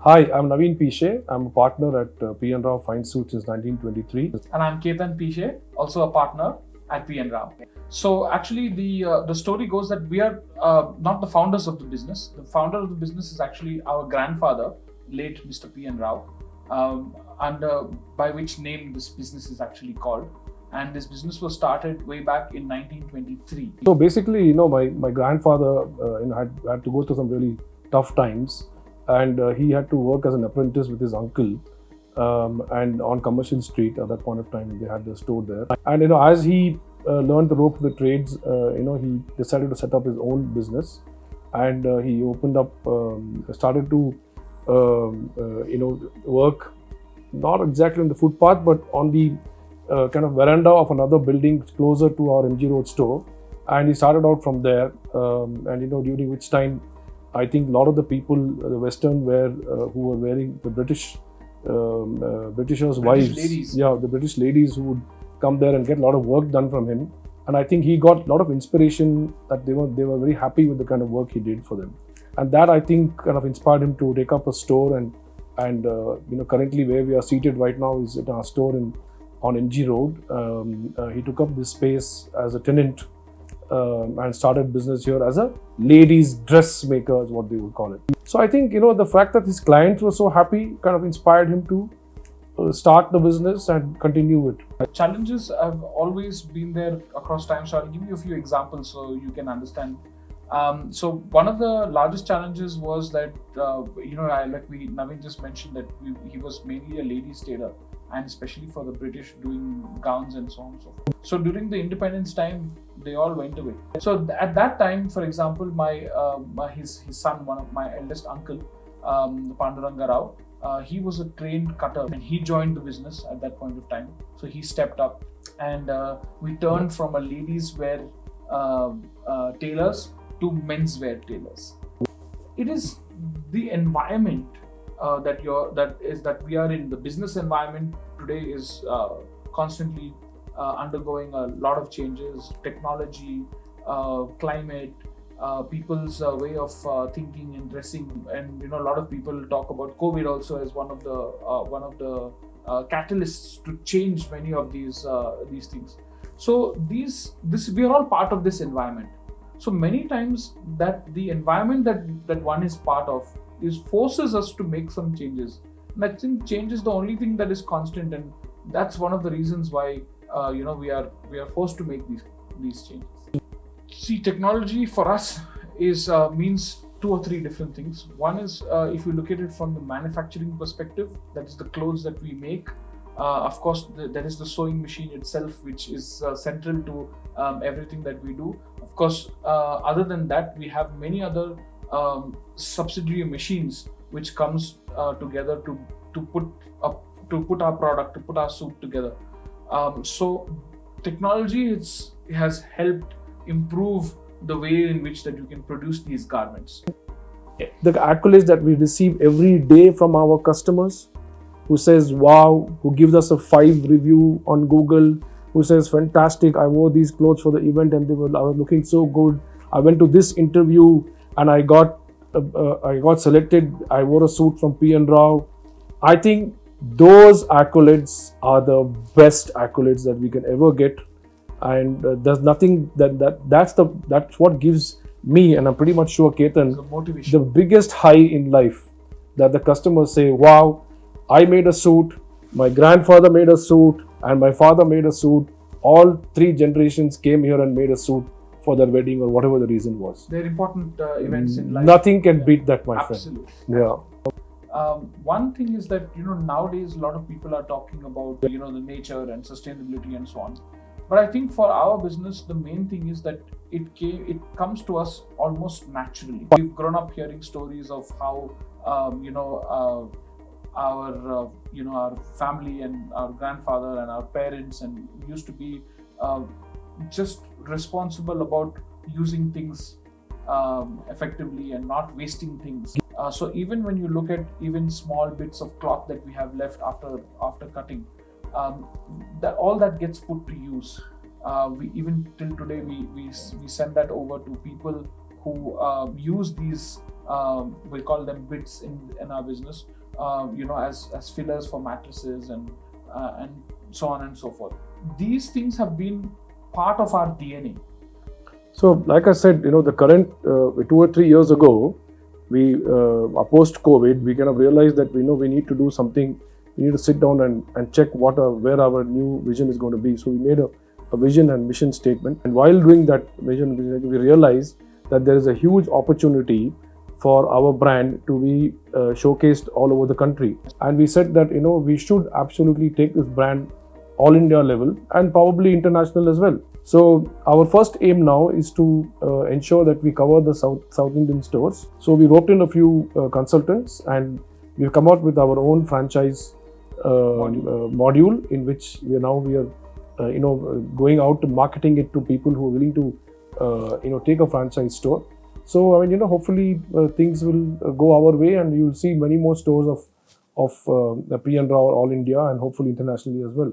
Hi, I'm Naveen Pishe. I'm a partner at P N Rao Fine Suits since 1923. And I'm Ketan Pishe, also a partner at P and Rao. So actually, the story goes that we are not the founders of the business. The founder of the business is actually our grandfather, late Mr. P and Rao, and by which name this business is actually called. And this business was started way back in 1923. So basically, my grandfather had to go through some really tough times, and he had to work as an apprentice with his uncle, and on Commercial Street at that point of time they had the store there. And as he learned the rope of the trades, he decided to set up his own business, and he opened up, started to work not exactly on the footpath, but on the kind of veranda of another building closer to our MG Road store. And he started out from there, and during which time I think a lot of the people, the Western wear, who were wearing the Britishers' wives, ladies. the British ladies who would come there and get a lot of work done from him. And I think he got a lot of inspiration that they were very happy with the kind of work he did for them, and that I think kind of inspired him to take up a store. And currently where we are seated right now is at our store on MG Road. He took up this space as a tenant, and started business here as a ladies dressmaker, is what they would call it. So I think the fact that his clients were so happy kind of inspired him to start the business and continue it. Challenges have always been there across time. So I'll give you a few examples so you can understand. So one of the largest challenges was that Naveen just mentioned that he was mainly a ladies tailor, and especially for the British, doing gowns and so on and so forth. So during the independence time, they all went away. So at that time, for example, his son, one of my eldest uncle, Panduranga Rao, he was a trained cutter, and he joined the business at that point of time. So he stepped up, and we turned from a ladies wear tailors to menswear tailors. It is the environment that we are in. The business environment today is constantly undergoing a lot of changes. Technology, climate, people's way of thinking and dressing, and a lot of people talk about COVID also as one of the catalysts to change many of these things. So we are all part of this environment. So many times that the environment that one is part of forces us to make some changes. And I think change is the only thing that is constant, and that's one of the reasons why we are forced to make these changes. See, technology for us means two or three different things. One is, if you look at it from the manufacturing perspective, that is the clothes that we make. Of course, there is the sewing machine itself, which is central to everything that we do. Of course, other than that, we have many other subsidiary machines which comes together to put our product, to put our suit together. So technology has helped improve the way in which that you can produce these garments. The accolades that we receive every day from our customers, who says wow, who gives us a 5 review on Google, who says fantastic, I wore these clothes for the event and I was looking so good. I went to this interview and I got selected. I wore a suit from P and Rao. I think those accolades are the best accolades that we can ever get, and there's nothing that's what gives me, and I'm pretty much sure Ketan, the biggest high in life, that the customers say, wow, I made a suit, my grandfather made a suit, and my father made a suit. All 3 generations came here and made a suit for their wedding or whatever the reason was. They're important events in life. Nothing can beat that, my Absolutely. friend. Yeah. One thing is that nowadays a lot of people are talking about the nature and sustainability and so on. But I think for our business, the main thing is that it comes to us almost naturally. We've grown up hearing stories of how our family and our grandfather and our parents and used to be just responsible about using things effectively and not wasting things. So even when you look at even small bits of cloth that we have left after cutting, that all that gets put to use. We even till today we send that over to people who use these, we call them bits in our business, as fillers for mattresses and so on and so forth. These things have been part of our DNA. So, like I said, the current 2 or 3 years ago, we post COVID, we kind of realized that we need to do something. We need to sit down and check where our new vision is going to be. So we made a vision and mission statement. And while doing that vision, we realized that there is a huge opportunity for our brand to be showcased all over the country. And we said that we should absolutely take this brand all India level and probably international as well. So our first aim now is to ensure that we cover the South Indian stores. So we roped in a few consultants and we've come out with our own franchise module in which we are going out to marketing it to people who are willing to take a franchise store. So hopefully things will go our way and you will see many more stores of the P and Rao all India and hopefully internationally as well.